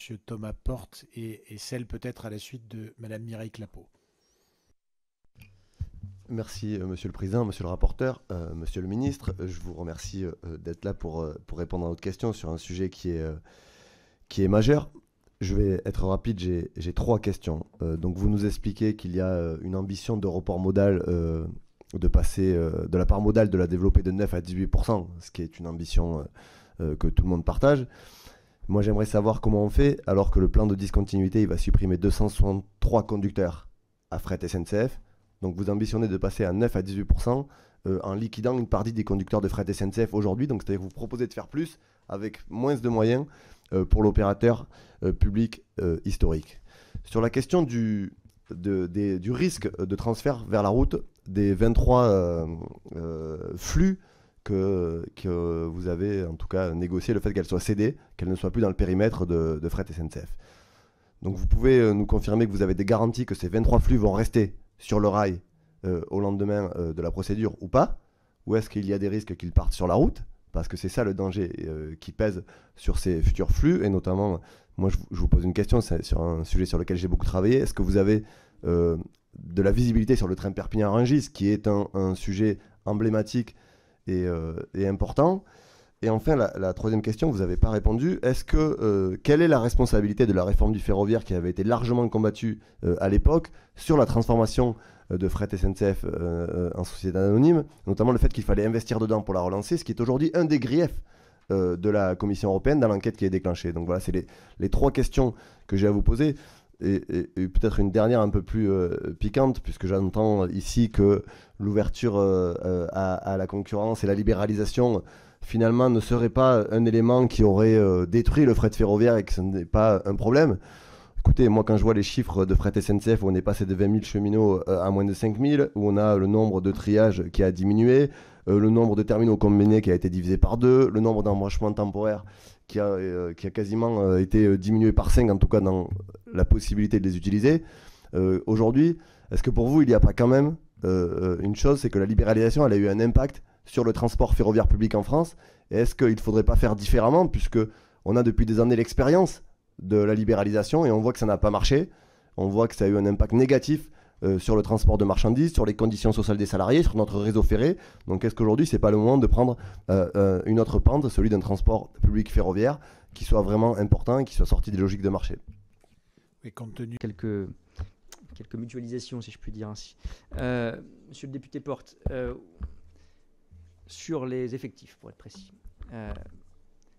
Monsieur Thomas Porte et celle peut-être à la suite de Madame Mireille Clapeau. Merci Monsieur le Président, Monsieur le rapporteur, Monsieur le Ministre. Je vous remercie d'être là pour répondre à notre question sur un sujet qui est majeur. Je vais être rapide, j'ai 3 questions. Donc vous nous expliquez qu'il y a une ambition de report modal, de passer de la part modale de la développer de 9 à 18%, ce qui est une ambition que tout le monde partage. Moi j'aimerais savoir comment on fait alors que le plan de discontinuité il va supprimer 263 conducteurs à fret SNCF. Donc vous ambitionnez de passer à 9 à 18% en liquidant une partie des conducteurs de fret SNCF aujourd'hui. Donc c'est-à-dire que vous proposez de faire plus avec moins de moyens pour l'opérateur public historique. Sur la question du risque de transfert vers la route des 23 flux que vous avez en tout cas négocié, le fait qu'elles soient cédées, qu'elles ne soient plus dans le périmètre de fret SNCF. Donc vous pouvez nous confirmer que vous avez des garanties que ces 23 flux vont rester sur le rail au lendemain de la procédure ou pas? Ou est-ce qu'il y a des risques qu'ils partent sur la route? Parce que c'est ça le danger qui pèse sur ces futurs flux. Et notamment, moi je vous pose une question, c'est sur un sujet sur lequel j'ai beaucoup travaillé. Est-ce que vous avez de la visibilité sur le train Perpignan-Rungis, qui est un sujet emblématique et important? Et enfin, la troisième question, vous n'avez pas répondu. Quelle est la responsabilité de la réforme du ferroviaire qui avait été largement combattue à l'époque sur la transformation de fret SNCF en société anonyme, notamment le fait qu'il fallait investir dedans pour la relancer, ce qui est aujourd'hui un des griefs de la Commission européenne dans l'enquête qui est déclenchée. Donc voilà, c'est les 3 questions que j'ai à vous poser. Et peut-être une dernière un peu plus piquante, puisque j'entends ici que l'ouverture à la concurrence et la libéralisation finalement ne serait pas un élément qui aurait détruit le fret ferroviaire et que ce n'est pas un problème. Écoutez, moi quand je vois les chiffres de fret SNCF où on est passé de 20 000 cheminots à moins de 5 000, où on a le nombre de triages qui a diminué, le nombre de terminaux combinés qui a été divisé par 2, le nombre d'embranchements temporaires qui a quasiment été diminué par 5, en tout cas dans la possibilité de les utiliser. Aujourd'hui, est-ce que pour vous, il n'y a pas quand même une chose, c'est que la libéralisation, elle a eu un impact sur le transport ferroviaire public en France? Et est-ce qu'il ne faudrait pas faire différemment, puisque on a depuis des années l'expérience de la libéralisation et on voit que ça n'a pas marché, on voit que ça a eu un impact négatif sur le transport de marchandises, sur les conditions sociales des salariés, sur notre réseau ferré. Donc est-ce qu'aujourd'hui, ce n'est pas le moment de prendre une autre pente, celui d'un transport public ferroviaire, qui soit vraiment important et qui soit sorti des logiques de marché? Oui, compte tenu... Quelques mutualisations, si je puis dire ainsi. Monsieur le député Porte, sur les effectifs, pour être précis.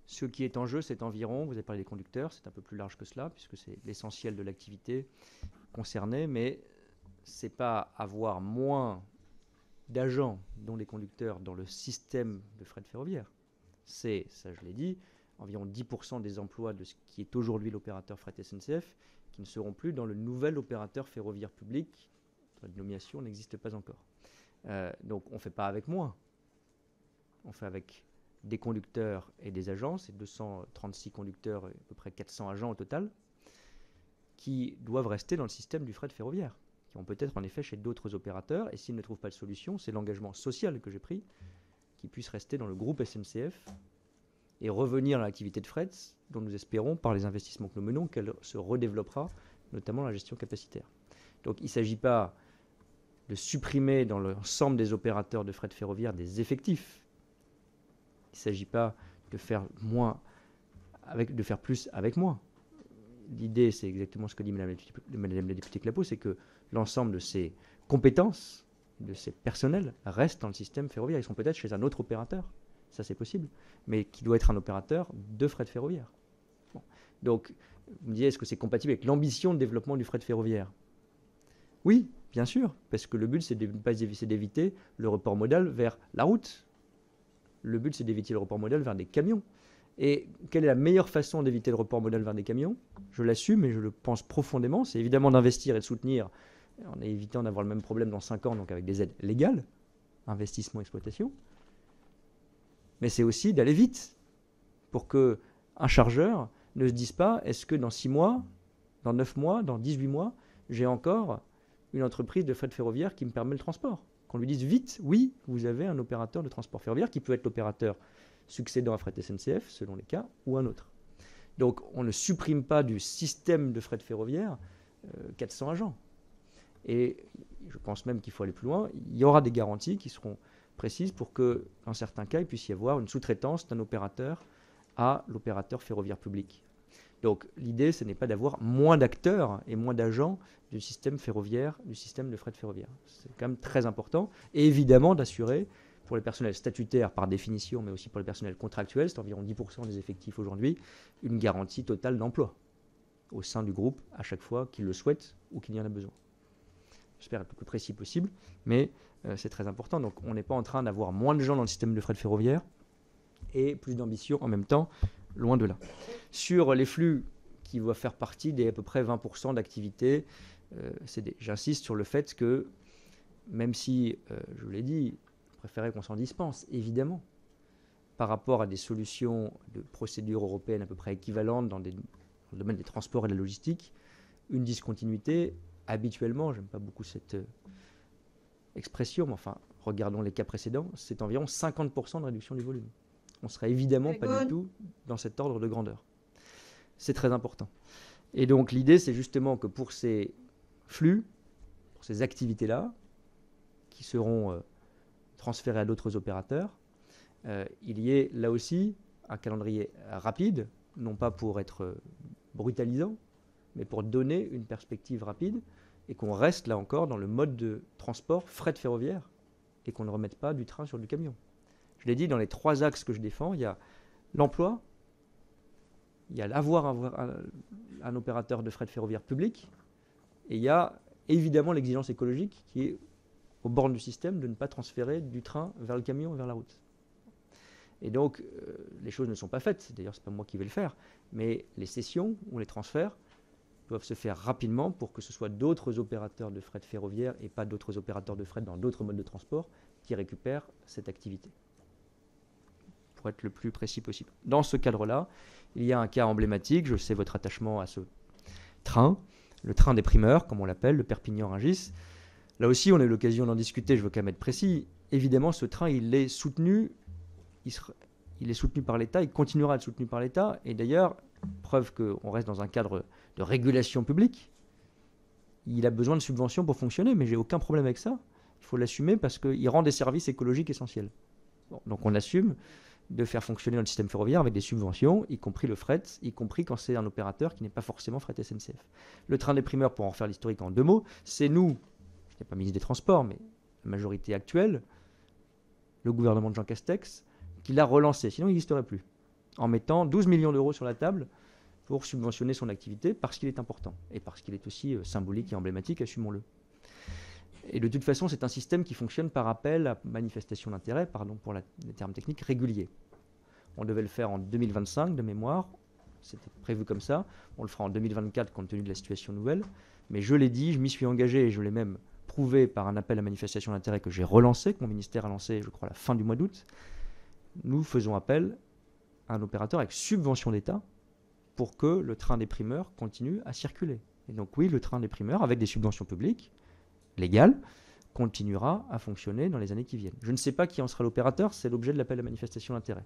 Ce qui est en jeu, c'est environ, vous avez parlé des conducteurs, c'est un peu plus large que cela, puisque c'est l'essentiel de l'activité concernée, mais ce n'est pas avoir moins d'agents, dont les conducteurs, dans le système de fret ferroviaire. C'est, ça je l'ai dit, environ 10% des emplois de ce qui est aujourd'hui l'opérateur fret SNCF qui ne seront plus dans le nouvel opérateur ferroviaire public. La dénomination n'existe pas encore. Donc on ne fait pas avec moins. On fait avec des conducteurs et des agents, c'est 236 conducteurs et à peu près 400 agents au total, qui doivent rester dans le système du fret ferroviaire, qui ont peut-être en effet chez d'autres opérateurs, et s'ils ne trouvent pas de solution, c'est l'engagement social que j'ai pris, qu'ils puissent rester dans le groupe SNCF et revenir à l'activité de fret, dont nous espérons, par les investissements que nous menons, qu'elle se redéveloppera, notamment la gestion capacitaire. Donc il ne s'agit pas de supprimer dans l'ensemble des opérateurs de fret ferroviaire des effectifs. Il ne s'agit pas de faire de faire plus avec moins. L'idée, c'est exactement ce que dit Madame la députée Clapeau, c'est que l'ensemble de ces compétences, de ces personnels, restent dans le système ferroviaire. Ils sont peut-être chez un autre opérateur, ça c'est possible, mais qui doit être un opérateur de fret ferroviaire. Bon. Donc, vous me disiez, est-ce que c'est compatible avec l'ambition de développement du fret ferroviaire? Oui, bien sûr, parce que le but, c'est d'éviter le report modal vers la route. Le but, c'est d'éviter le report modal vers des camions. Et quelle est la meilleure façon d'éviter le report modal vers des camions? Je l'assume et je le pense profondément. C'est évidemment d'investir et de soutenir en évitant d'avoir le même problème dans 5 ans, donc avec des aides légales, investissement, exploitation. Mais c'est aussi d'aller vite pour qu'un chargeur ne se dise pas, est-ce que dans 6 mois, dans 9 mois, dans 18 mois, j'ai encore une entreprise de fret ferroviaire qui me permet le transport? Qu'on lui dise vite, oui, vous avez un opérateur de transport ferroviaire qui peut être l'opérateur succédant à fret SNCF, selon les cas, ou un autre. Donc on ne supprime pas du système de fret ferroviaire 400 agents. Et je pense même qu'il faut aller plus loin. Il y aura des garanties qui seront précises pour que, dans certains cas, il puisse y avoir une sous-traitance d'un opérateur à l'opérateur ferroviaire public. Donc l'idée, ce n'est pas d'avoir moins d'acteurs et moins d'agents du système ferroviaire, du système de fret ferroviaire. C'est quand même très important. Et évidemment d'assurer, pour les personnels statutaires par définition, mais aussi pour les personnels contractuels, c'est environ 10% des effectifs aujourd'hui, une garantie totale d'emploi au sein du groupe à chaque fois qu'il le souhaite ou qu'il y en a besoin. J'espère être le plus précis possible, mais c'est très important. Donc on n'est pas en train d'avoir moins de gens dans le système de fret ferroviaire et plus d'ambition en même temps, loin de là. Sur les flux qui doivent faire partie des à peu près 20% d'activité, j'insiste sur le fait que, même si, je vous l'ai dit, je préférais qu'on s'en dispense, évidemment, par rapport à des solutions de procédures européennes à peu près équivalentes dans le domaine des transports et de la logistique, une discontinuité, habituellement, j'aime pas beaucoup cette expression, mais enfin, regardons les cas précédents, c'est environ 50% de réduction du volume. On ne serait évidemment pas du tout dans cet ordre de grandeur. C'est très important. Et donc l'idée, c'est justement que pour ces flux, pour ces activités-là, qui seront transférées à d'autres opérateurs, il y ait là aussi un calendrier rapide, non pas pour être brutalisant, mais pour donner une perspective rapide et qu'on reste là encore dans le mode de transport fret ferroviaire et qu'on ne remette pas du train sur du camion. Je l'ai dit, dans les 3 axes que je défends, il y a l'emploi, il y a avoir un opérateur de fret ferroviaire public, et il y a évidemment l'exigence écologique qui est aux bornes du système de ne pas transférer du train vers le camion et vers la route. Et donc, les choses ne sont pas faites. D'ailleurs, ce n'est pas moi qui vais le faire, mais les cessions ou les transferts doivent se faire rapidement pour que ce soit d'autres opérateurs de fret ferroviaire et pas d'autres opérateurs de fret dans d'autres modes de transport qui récupèrent cette activité, pour être le plus précis possible. Dans ce cadre-là, il y a un cas emblématique, je sais votre attachement à ce train, le train des primeurs, comme on l'appelle, le Perpignan-Rungis. Là aussi, on a eu l'occasion d'en discuter, je veux quand même être précis. Évidemment, ce train, il est soutenu par l'État, il continuera à être soutenu par l'État, et d'ailleurs, preuve qu'on reste dans un cadre de régulation publique, il a besoin de subventions pour fonctionner, mais j'ai aucun problème avec ça. Il faut l'assumer parce qu'il rend des services écologiques essentiels. Bon, donc on assume de faire fonctionner notre système ferroviaire avec des subventions, y compris le fret, y compris quand c'est un opérateur qui n'est pas forcément fret SNCF. Le train des primeurs, pour en faire l'historique en 2 mots, c'est nous, je n'ai pas ministre des Transports, mais la majorité actuelle, le gouvernement de Jean Castex, qui l'a relancé, sinon il n'existerait plus, en mettant 12 millions d'euros sur la table pour subventionner son activité parce qu'il est important et parce qu'il est aussi symbolique et emblématique, assumons-le. Et de toute façon, c'est un système qui fonctionne par appel à manifestation d'intérêt, pardon pour les termes techniques, réguliers. On devait le faire en 2025 de mémoire, c'était prévu comme ça. On le fera en 2024 compte tenu de la situation nouvelle. Mais je l'ai dit, je m'y suis engagé et je l'ai même prouvé par un appel à manifestation d'intérêt que j'ai relancé, que mon ministère a lancé, je crois, à la fin du mois d'août. Nous faisons appel à un opérateur avec subvention d'État pour que le train des primeurs continue à circuler. Et donc oui, le train des primeurs, avec des subventions publiques, légales, continuera à fonctionner dans les années qui viennent. Je ne sais pas qui en sera l'opérateur, c'est l'objet de l'appel à manifestation d'intérêt.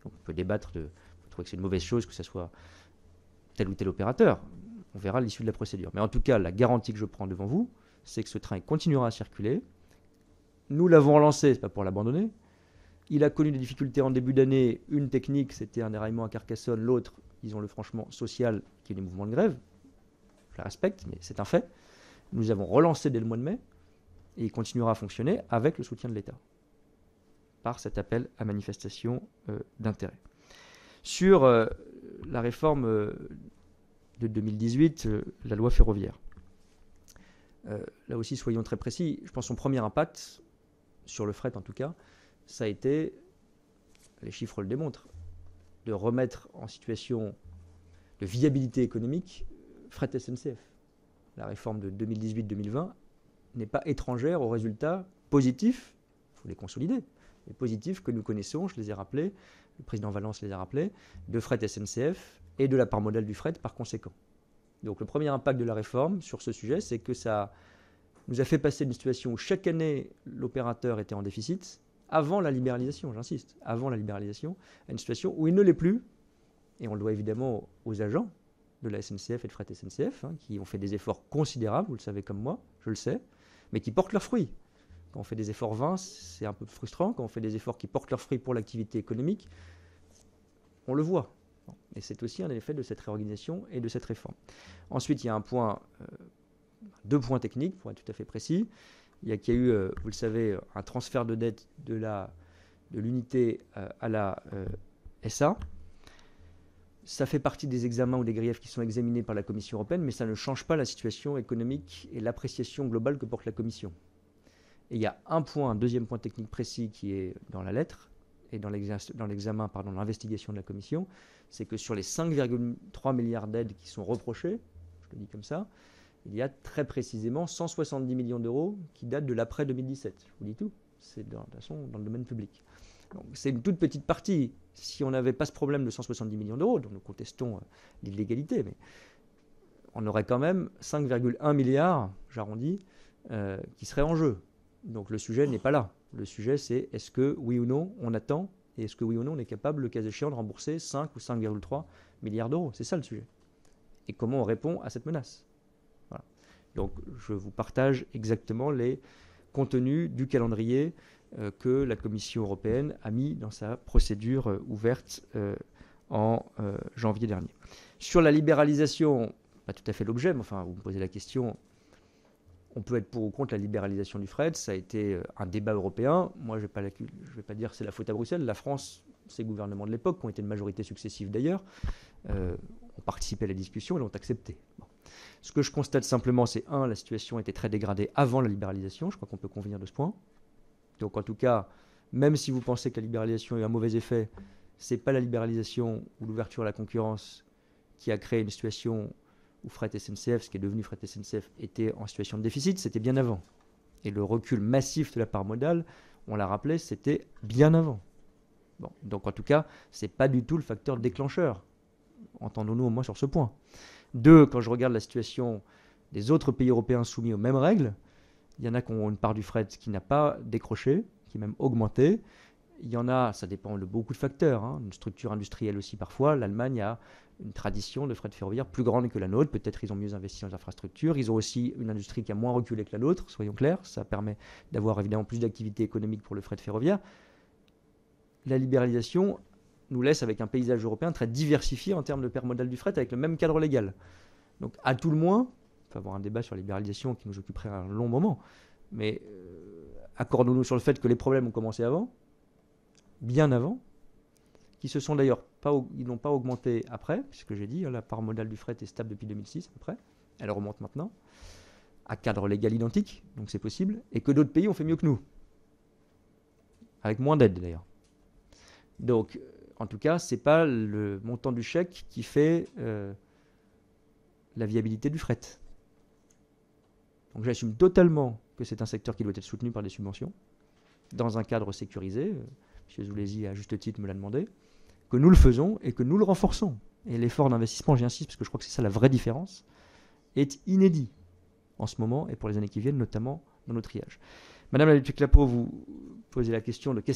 Donc on peut débattre de trouver que c'est une mauvaise chose que ce soit tel ou tel opérateur. On verra l'issue de la procédure. Mais en tout cas, la garantie que je prends devant vous, c'est que ce train continuera à circuler. Nous l'avons relancé, ce n'est pas pour l'abandonner. Il a connu des difficultés en début d'année. Une technique, c'était un déraillement à Carcassonne. L'autre, disons-le franchement, social, qui est les mouvements de grève. Je la respecte, mais c'est un fait. Nous avons relancé dès le mois de mai et il continuera à fonctionner avec le soutien de l'État par cet appel à manifestation d'intérêt. Sur la réforme de 2018, la loi ferroviaire. Là aussi, soyons très précis. Je pense que son premier impact, sur le fret en tout cas, ça a été, les chiffres le démontrent, de remettre en situation de viabilité économique fret SNCF. La réforme de 2018-2020 n'est pas étrangère aux résultats positifs, il faut les consolider, les positifs que nous connaissons, je les ai rappelés, le président Valence les a rappelés, de fret SNCF et de la part modale du fret par conséquent. Donc le premier impact de la réforme sur ce sujet, c'est que ça nous a fait passer d'une situation où chaque année l'opérateur était en déficit, avant la libéralisation, j'insiste, avant la libéralisation, à une situation où il ne l'est plus, Et on le doit évidemment aux agents de la SNCF et de Fret SNCF, hein, qui ont fait des efforts considérables, vous le savez comme moi, je le sais, mais qui portent leurs fruits. Quand on fait des efforts vains, c'est un peu frustrant. Quand on fait des efforts qui portent leurs fruits pour l'activité économique, on le voit. Et c'est aussi un effet de cette réorganisation et de cette réforme. Ensuite, il y a deux points techniques, pour être tout à fait précis. Il y a eu, vous le savez, un transfert de dette de l'unité à la SA. Ça fait partie des examens ou des griefs qui sont examinés par la Commission européenne, mais ça ne change pas la situation économique et l'appréciation globale que porte la Commission. Et il y a un deuxième point technique précis qui est dans la lettre et dans l'examen, l'investigation de la Commission, c'est que sur les 5,3 milliards d'aides qui sont reprochées, je le dis comme ça, il y a très précisément 170 millions d'euros qui datent de l'après 2017. Je vous dis tout, c'est de toute façon dans le domaine public. C'est une toute petite partie. Si on n'avait pas ce problème de 170 millions d'euros, dont nous contestons l'illégalité, mais on aurait quand même 5,1 milliards, j'arrondis, qui seraient en jeu. Donc le sujet n'est pas là. Le sujet, c'est est-ce que, oui ou non, on attend, et est-ce que, oui ou non, on est capable, le cas échéant, de rembourser 5 ou 5,3 milliards d'euros. C'est ça le sujet. Et comment on répond à cette menace. Voilà. Donc je vous partage exactement les contenus du calendrier que la Commission européenne a mis dans sa procédure ouverte en janvier dernier. Sur la libéralisation, pas tout à fait l'objet, mais enfin, vous me posez la question, on peut être pour ou contre la libéralisation du fret, ça a été un débat européen. Moi, je ne vais pas dire que c'est la faute à Bruxelles. La France, ces gouvernements de l'époque, qui ont été de majorité successive d'ailleurs, ont participé à la discussion et l'ont accepté. Bon. Ce que je constate simplement, c'est la situation était très dégradée avant la libéralisation. Je crois qu'on peut convenir de ce point. Donc en tout cas, même si vous pensez que la libéralisation a eu un mauvais effet, ce n'est pas la libéralisation ou l'ouverture à la concurrence qui a créé une situation où Fret SNCF, ce qui est devenu Fret SNCF, était en situation de déficit, c'était bien avant. Et le recul massif de la part modale, on l'a rappelé, c'était bien avant. Bon, donc en tout cas, ce n'est pas du tout le facteur déclencheur. Entendons-nous au moins sur ce point. Deux, quand je regarde la situation des autres pays européens soumis aux mêmes règles, il y en a qui ont une part du fret qui n'a pas décroché, qui a même augmenté. Il y en a, ça dépend de beaucoup de facteurs, hein, une structure industrielle aussi parfois. L'Allemagne a une tradition de fret ferroviaire plus grande que la nôtre. Peut-être ils ont mieux investi dans les infrastructures. Ils ont aussi une industrie qui a moins reculé que la nôtre, soyons clairs. Ça permet d'avoir évidemment plus d'activité économique pour le fret ferroviaire. La libéralisation nous laisse avec un paysage européen très diversifié en termes de paire modale du fret avec le même cadre légal. Donc à tout le moins, on peut avoir un débat sur la libéralisation qui nous occuperait un long moment, mais accordons-nous sur le fait que les problèmes ont commencé avant, bien avant, qui se sont d'ailleurs ils n'ont pas augmenté après, puisque j'ai dit, la part modale du fret est stable depuis 2006 à peu près, elle remonte maintenant, à cadre légal identique, donc c'est possible, et que d'autres pays ont fait mieux que nous, avec moins d'aide d'ailleurs. Donc, en tout cas, ce n'est pas le montant du chèque qui fait la viabilité du fret. Donc j'assume totalement que c'est un secteur qui doit être soutenu par des subventions, dans un cadre sécurisé. M. Zulesi, à juste titre, me l'a demandé, que nous le faisons et que nous le renforçons. Et l'effort d'investissement, j'insiste, parce que je crois que c'est ça la vraie différence, est inédit en ce moment et pour les années qui viennent, notamment dans nos triages. Madame la députée Clapeau, vous posez la question de qu'est-ce